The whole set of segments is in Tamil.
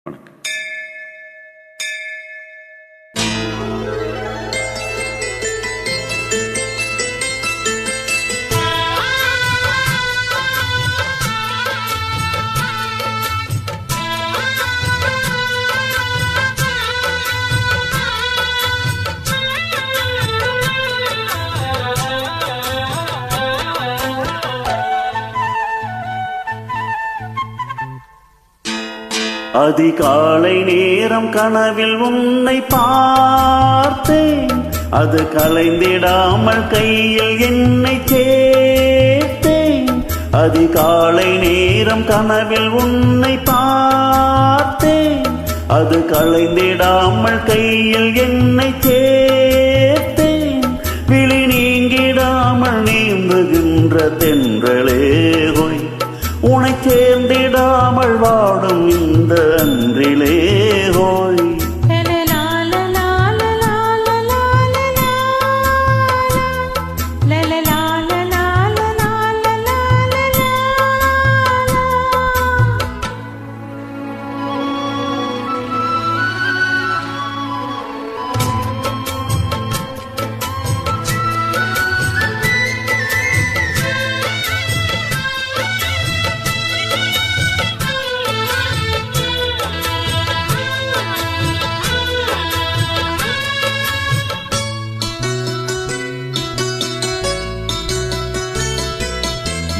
வணக்கம். அதிகாலை நேரம் கனவில் உன்னை பார்த்தேன், அது கலைந்திடாமல் கையில் என்னை சேர்த்தேன். அதிகாலை நேரம் கனவில் உன்னை பார்த்தேன், அது கலைந்திடாமல் கையில் என்னை சேர்த்தேன். விழி நீங்கிடாமல் நீந்துகின்ற தென்றலே ஹோய், உனை சேர்ந்திடாமல் வாடும் இந்த அன்றிலே ஹோய்.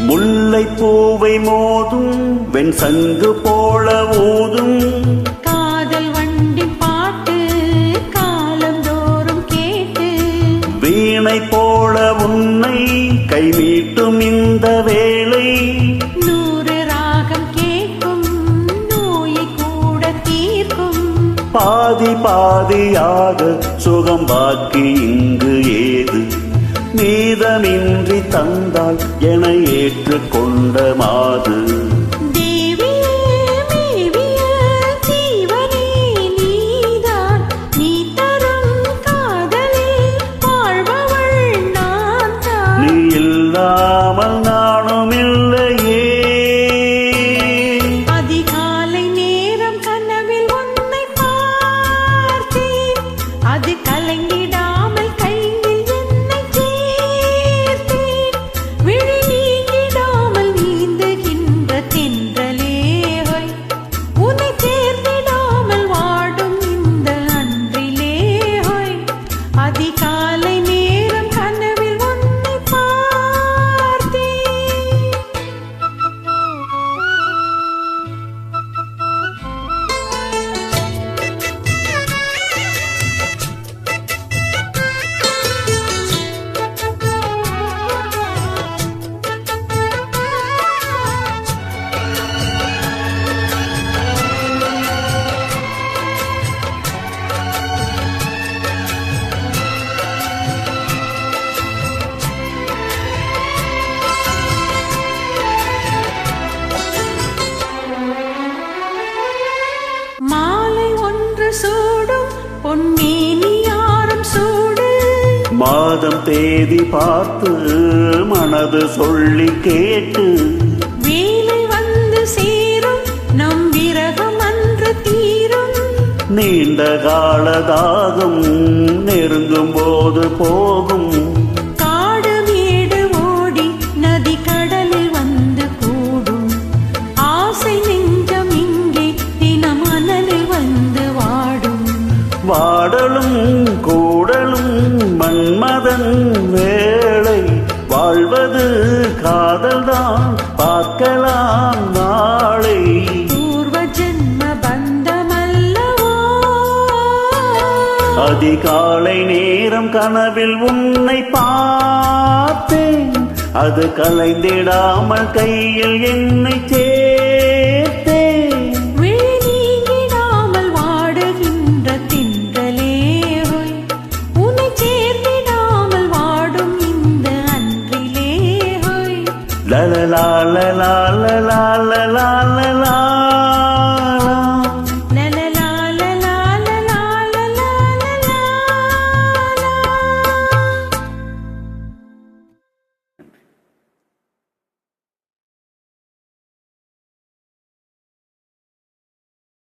முல்லை பூவை மோதும் வெண் சங்கு போல ஊதும் காதல் வண்டி பாட்டு காலந்தோறும் கேட்டு, வீணை போல உன்னை கை மீட்டும் இந்த வேளை, 100 ராகம் கேட்கும் நோயை கூட தீர்க்கும். பாதி பாதியாக சுகம் பாக்கி இங்கு ஏது, மீதமின்றி தந்தால் என ஏற்றுக்கொண்ட மாது. நீ இல்லாமல் நானும் இல்லையே. அதிகாலை நேரம் கனவில் உன்னை பார்த்தேன், அது கலங்கிடாமல் கையில் என்னை சேர்த்தேன். விழி நீங்கிடாமல் நீந்துகின்ற தென்றலே ஹோய், உன்னை சேர்ந்திடாமல் வாடும் இந்த அன்றிலே ஹோய். அதிகாலை நேரம் கனவில் உன்னை பார்த்தேன். மாலை ஒன்று சூடும் பொன்னேனி யாரும் சூடு, மாதம் தேதி பார்த்து மனது சொல்லி கேட்டு, வேலை வந்து சேரும் நம் விரகம் அன்று தீரும். நீண்ட காலதாகம் நெருங்கும் போது போகும், காடு மேடு ஓடி நதி கடலில் வந்து கூடும். ஆசை நெஞ்சம் இங்கே தினம் அனலில் வந்து வாடும். வாடலும் கூடலும் மன்மதன் வேளை, வாழ்வது காதல்தான் பார்க்கலாம் நாளை. பூர்வ ஜென்ம பந்தமல்லவோ. அதிகாலை நேரம் கனவில் உன்னை பார்த்தேன், அது கலைந்திடாமல் கையில் என்னை சேர்த்தேன்.